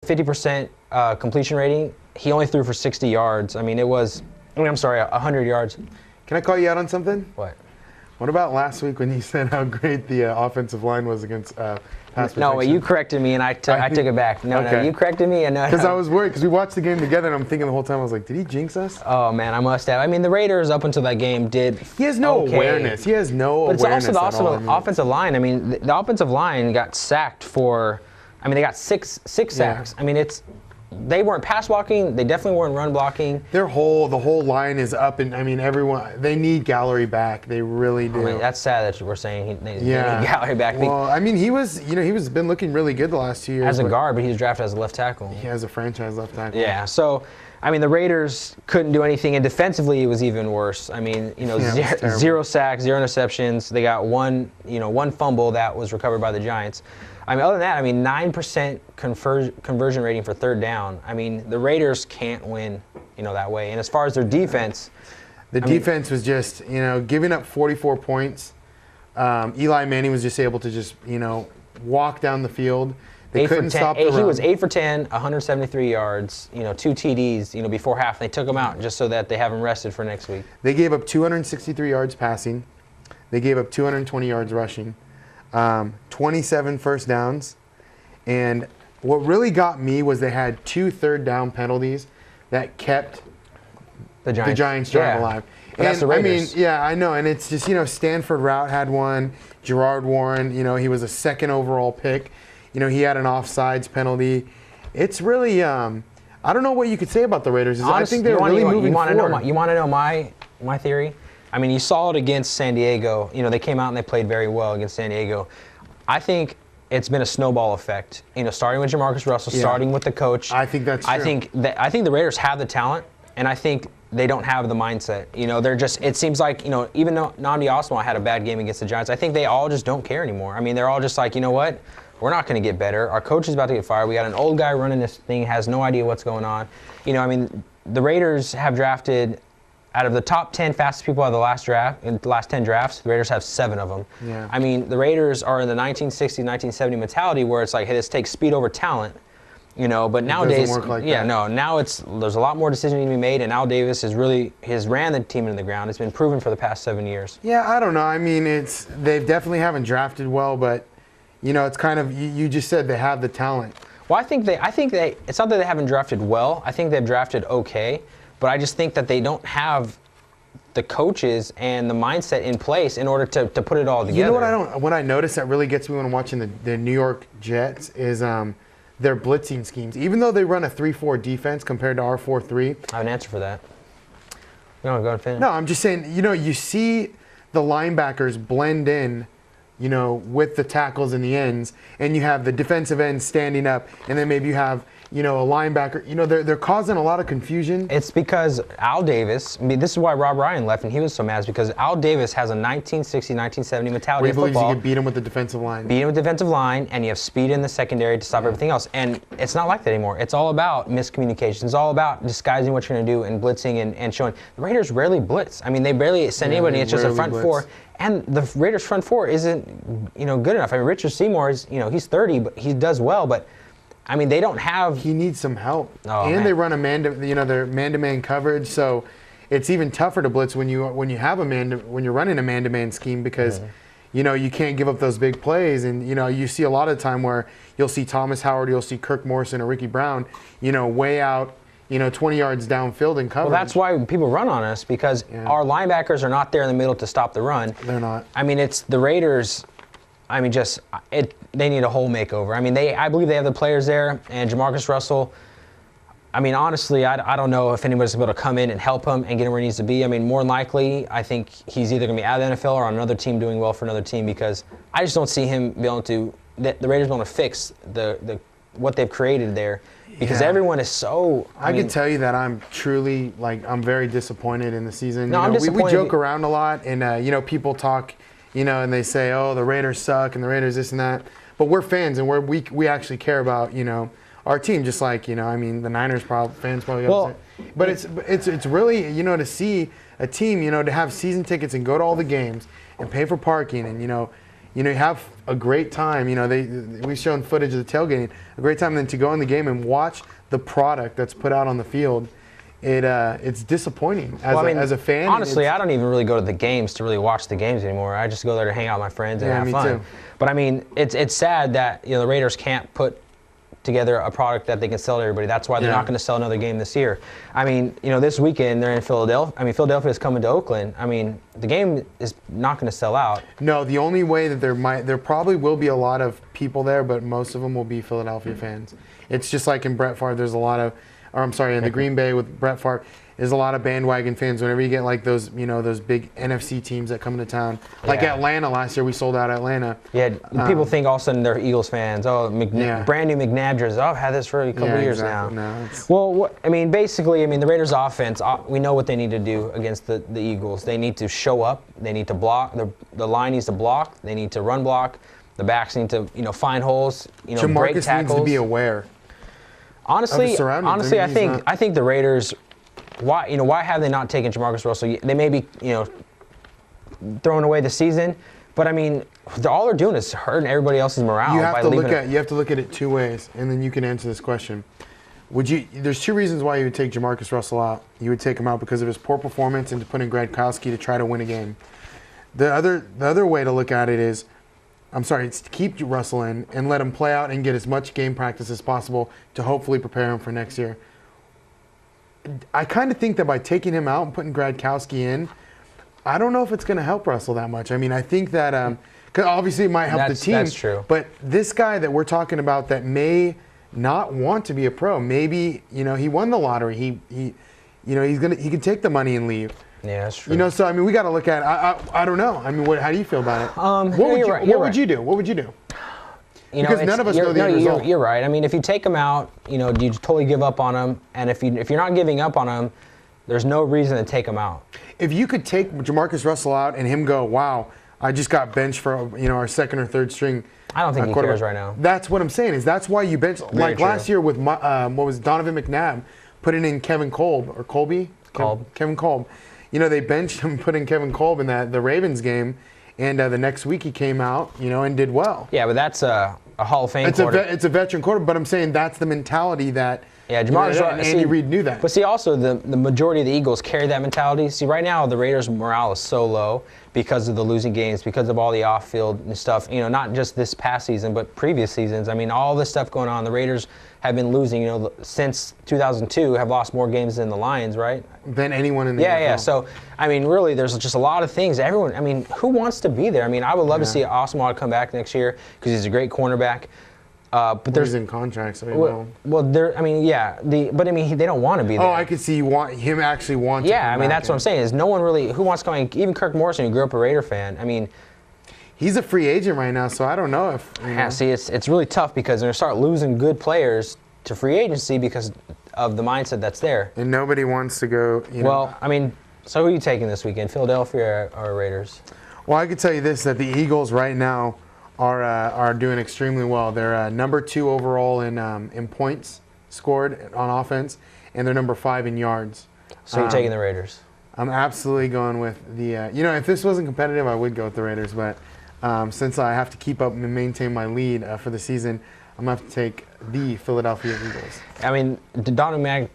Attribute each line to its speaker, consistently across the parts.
Speaker 1: 50% completion rating. He only threw for 60 yards. I mean, I'm sorry, 100 yards.
Speaker 2: Can I call you out on something?
Speaker 1: What?
Speaker 2: What about last week when you said how great the offensive line was against pass protection?
Speaker 1: No, you corrected me, and I took it back. No, you corrected me.
Speaker 2: Because I was worried, because we watched the game together, and I'm thinking the whole time, I was like, did he jinx us?
Speaker 1: Oh, man, I must have. I mean, the Raiders, up until that game, did
Speaker 2: He has no awareness. He has no awareness
Speaker 1: But it's also
Speaker 2: at all.
Speaker 1: the offensive line. I mean, the offensive line got sacked they got six sacks.
Speaker 2: Yeah.
Speaker 1: I mean, they weren't pass blocking. They definitely weren't run blocking.
Speaker 2: The whole line is up, and I mean, they need Gallery back. They really do.
Speaker 1: I mean, that's sad that you were saying they need Gallery back.
Speaker 2: Well, I mean, he was been looking really good the last 2 years.
Speaker 1: As a guard, but he was drafted as a left tackle.
Speaker 2: He has a franchise left tackle.
Speaker 1: Yeah, so, I mean, the Raiders couldn't do anything, and defensively it was even worse. I mean, zero sacks, 0 interceptions. They got one fumble that was recovered by the Giants. I mean, other than that, 9% conversion rating for third down. I mean, the Raiders can't win, that way. And as far as their defense,
Speaker 2: the defense was just, giving up 44 points. Eli Manning was just able to just, walk down the field. They couldn't stop the run.
Speaker 1: He was 8 for 10, 173 yards, 2 TDs, before half. They took him out just so that they have him rested for next week.
Speaker 2: They gave up 263 yards passing. They gave up 220 yards rushing. 27 first downs, and what really got me was they had 2 third down penalties that kept the Giants drive alive.
Speaker 1: But that's the Raiders.
Speaker 2: I mean, yeah, I know, and it's just, Stanford Route had one, Gerard Warren, he was a 2nd overall pick, he had an offsides penalty. It's really, I don't know what you could say about the Raiders.
Speaker 1: Honestly,
Speaker 2: I think they're really moving forward.
Speaker 1: You want to know my theory? I mean, you saw it against San Diego. They came out and they played very well against San Diego. I think it's been a snowball effect. Starting with Jamarcus Russell, starting with the coach.
Speaker 2: I think that's true.
Speaker 1: I think the Raiders have the talent, and I think they don't have the mindset. They're just. It seems like even though Nnamdi Asomugha had a bad game against the Giants, I think they all just don't care anymore. I mean, they're all just like, you know what? We're not going to get better. Our coach is about to get fired. We got an old guy running this thing, has no idea what's going on. The Raiders have drafted. Out of the top 10 fastest people out of the last 10 drafts, the Raiders have 7 of them.
Speaker 2: Yeah.
Speaker 1: I mean, the Raiders are in the 1960, 1970 mentality where it's like, hey, this takes speed over talent, But nowadays,
Speaker 2: doesn't work like that.
Speaker 1: now there's a lot more decisions to be made, and Al Davis has ran the team into the ground. It's been proven for the past 7 years.
Speaker 2: Yeah, I don't know. I mean, they definitely haven't drafted well, but it's kind of you just said they have the talent.
Speaker 1: Well, I think it's not that they haven't drafted well. I think they've drafted okay. But I just think that they don't have the coaches and the mindset in place in order to put it all together.
Speaker 2: What I notice that really gets me when I'm watching the New York Jets is their blitzing schemes. Even though they run a 3-4 defense compared to our 4-3.
Speaker 1: I have an answer for that. You want to go and finish?
Speaker 2: No, I'm just saying, you see the linebackers blend in, with the tackles and the ends, and you have the defensive ends standing up, and then maybe you have a linebacker. They're causing a lot of confusion.
Speaker 1: It's because Al Davis, this is why Rob Ryan left, and he was so mad, because Al Davis has a 1960, 1970 mentality of football.
Speaker 2: He believes you can beat him with the defensive line.
Speaker 1: Beat him with the defensive line, and you have speed in the secondary to stop everything else. And it's not like that anymore. It's all about miscommunication. It's all about disguising what you're going to do and blitzing and showing. The Raiders rarely blitz. I mean, they barely send anybody. It's just a front four. And the Raiders' front four isn't, good enough. I mean, Richard Seymour is, he's 30, but he does well, but I mean, they don't have.
Speaker 2: He needs some help,
Speaker 1: they
Speaker 2: run their man-to-man coverage, so it's even tougher to blitz when you're running a man-to-man scheme because, you can't give up those big plays, and you see a lot of time where you'll see Thomas Howard, you'll see Kirk Morrison or Ricky Brown, way out, 20 yards downfield in coverage.
Speaker 1: Well, that's why people run on us because our linebackers are not there in the middle to stop the run.
Speaker 2: They're not.
Speaker 1: I mean, it's the Raiders. I mean, they need a whole makeover. I mean, I believe they have the players there, and Jamarcus Russell, I mean, honestly, I don't know if anybody's able to come in and help him and get him where he needs to be. I mean, more than likely, I think he's either going to be out of the NFL or on another team doing well for another team because I just don't see him being able to, the Raiders want to fix what they've created there because everyone is so.
Speaker 2: I can tell you that I'm truly, I'm very disappointed in the season.
Speaker 1: No, I'm disappointed.
Speaker 2: We joke around a lot, and, people talk, and they say, oh, the Raiders suck and the Raiders this and that. But we're fans, and we actually care about, our team, just like, the Niners fans probably got to say. But it's really, to see a team, to have season tickets and go to all the games and pay for parking and, you have a great time. We've shown footage of the tailgating, a great time. And then to go in the game and watch the product that's put out on the field, it's disappointing as a fan.
Speaker 1: Honestly, I don't even really go to the games to really watch the games anymore. I just go there to hang out with my friends and have fun.
Speaker 2: Too.
Speaker 1: But I mean, it's sad that the Raiders can't put together a product that they can sell to everybody. That's why they're not going to sell another game this year. I mean, this weekend they're in Philadelphia. I mean, Philadelphia is coming to Oakland. I mean, the game is not going to sell out.
Speaker 2: No, the only way that there probably will be a lot of people there, but most of them will be Philadelphia fans. It's just like in Brett Favre, there's a lot of, in the Green Bay with Brett Favre, there's a lot of bandwagon fans. Whenever you get like those, those big NFC teams that come into town, like Atlanta last year, we sold out Atlanta.
Speaker 1: Yeah, people think all of a sudden they're Eagles fans. Oh, brand new McNabb jerseys. Oh, I've had this for a couple years now.
Speaker 2: No,
Speaker 1: well, basically, the Raiders' offense, we know what they need to do against the Eagles. They need to show up. They need to block. The line needs to block. They need to run block. The backs need to, find holes. Break tackles.
Speaker 2: Jamarcus needs to be aware.
Speaker 1: Honestly, I think the Raiders. Why have they not taken Jamarcus Russell? They may be, throwing away the season, but all they're doing is hurting everybody else's morale.
Speaker 2: You have to look at it two ways, and then you can answer this question. There's two reasons why you would take Jamarcus Russell out. You would take him out because of his poor performance and to put in Gronkowski to try to win a game. The other way to look at it is, it's to keep Russell in and let him play out and get as much game practice as possible to hopefully prepare him for next year. I kind of think that by taking him out and putting Gronkowski in, I don't know if it's going to help Russell that much. I think that cause obviously it might help the team. That's
Speaker 1: true.
Speaker 2: But this guy that we're talking about that may not want to be a pro, maybe he won the lottery. He can take the money and leave.
Speaker 1: Yeah, that's true.
Speaker 2: So we got to look at. I don't know. How do you feel about it? What would you do? What would you do? Because none of us know the end result.
Speaker 1: You're right. If you take him out, you totally give up on him. And if you're not giving up on him, there's no reason to take him out.
Speaker 2: If you could take Jamarcus Russell out and him go, wow, I just got benched for our second or third string.
Speaker 1: I don't think he cares right now.
Speaker 2: That's what I'm saying. That's why you bench. Last year with Donovan McNabb putting in Kevin Kolb or Colby. Kevin Kolb. They benched him, put in Kevin Kolb in the Ravens game. And the next week he came out, and did well.
Speaker 1: Yeah, but that's a Hall of Fame quarterback.
Speaker 2: It's a veteran quarterback, but I'm saying that's the mentality that.
Speaker 1: Yeah, Jamarcus
Speaker 2: and Andy Reid knew that.
Speaker 1: But see, also the majority of the Eagles carry that mentality. See, right now the Raiders' morale is so low because of the losing games, because of all the off-field and stuff. Not just this past season, but previous seasons. All this stuff going on. The Raiders have been losing, since 2002, have lost more games than the Lions, right?
Speaker 2: Than anyone in the NFL.
Speaker 1: Yeah. So, really, there's just a lot of things. Everyone, who wants to be there? I would love to see Osweiler come back next year because he's a great cornerback. But
Speaker 2: he's in contract, so
Speaker 1: they don't want to be there.
Speaker 2: Oh, I could see him actually want to.
Speaker 1: Yeah, that's what I'm saying. Is no one really who wants to come. Even Kirk Morrison, who grew up a Raider fan.
Speaker 2: He's a free agent right now, so I don't know if.
Speaker 1: See, it's really tough because they're going to start losing good players to free agency because of the mindset that's there.
Speaker 2: And nobody wants to go.
Speaker 1: Well, so who are you taking this weekend, Philadelphia or Raiders?
Speaker 2: Well, I could tell you this: that the Eagles right now are doing extremely well. They're number 2 overall in points scored on offense, and they're number 5 in yards.
Speaker 1: So you're taking the Raiders?
Speaker 2: I'm absolutely going with the. If this wasn't competitive, I would go with the Raiders, but. Since I have to keep up and maintain my lead for the season, I'm going to have to take the Philadelphia Eagles.
Speaker 1: Donovan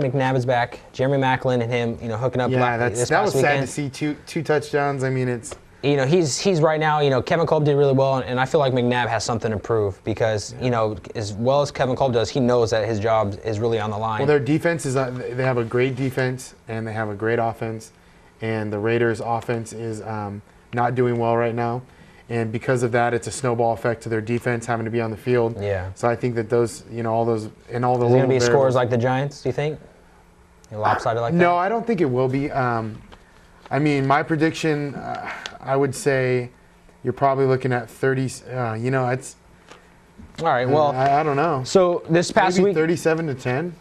Speaker 1: McNabb is back. Jeremy Maclin and him, hooking up.
Speaker 2: Yeah, that was
Speaker 1: weekend.
Speaker 2: sad to see two touchdowns. It's.
Speaker 1: He's right now. Kevin Kolb did really well, and I feel like McNabb has something to prove because as well as Kevin Kolb does, he knows that his job is really on the line.
Speaker 2: Well, their defense is. They have a great defense and they have a great offense, and the Raiders' offense is. Not doing well right now, and because of that, it's a snowball effect to their defense having to be on the field.
Speaker 1: Yeah.
Speaker 2: So I think that those, all those, and all the.
Speaker 1: Is it going to be scores like the Giants? Do you think? Lopsided like that?
Speaker 2: No, I don't think it will be. My prediction, I would say, you're probably looking at 30. It's.
Speaker 1: All right. Well,
Speaker 2: I don't know.
Speaker 1: So this past week,
Speaker 2: 37-10.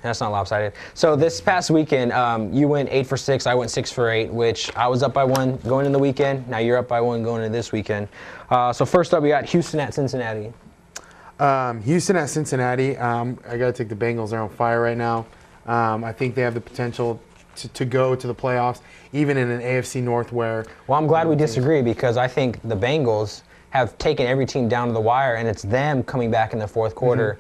Speaker 1: That's not lopsided. So this past weekend, you went 8 for 6. I went 6 for 8, which I was up by 1 going into the weekend. Now you're up by 1 going into this weekend. So first up, we got Houston at Cincinnati.
Speaker 2: Houston at Cincinnati. I got to take the Bengals. They're on fire right now. I think they have the potential to go to the playoffs, even in an AFC North where.
Speaker 1: Well, I'm glad we disagree because I think the Bengals have taken every team down to the wire, and it's them coming back in the fourth quarter.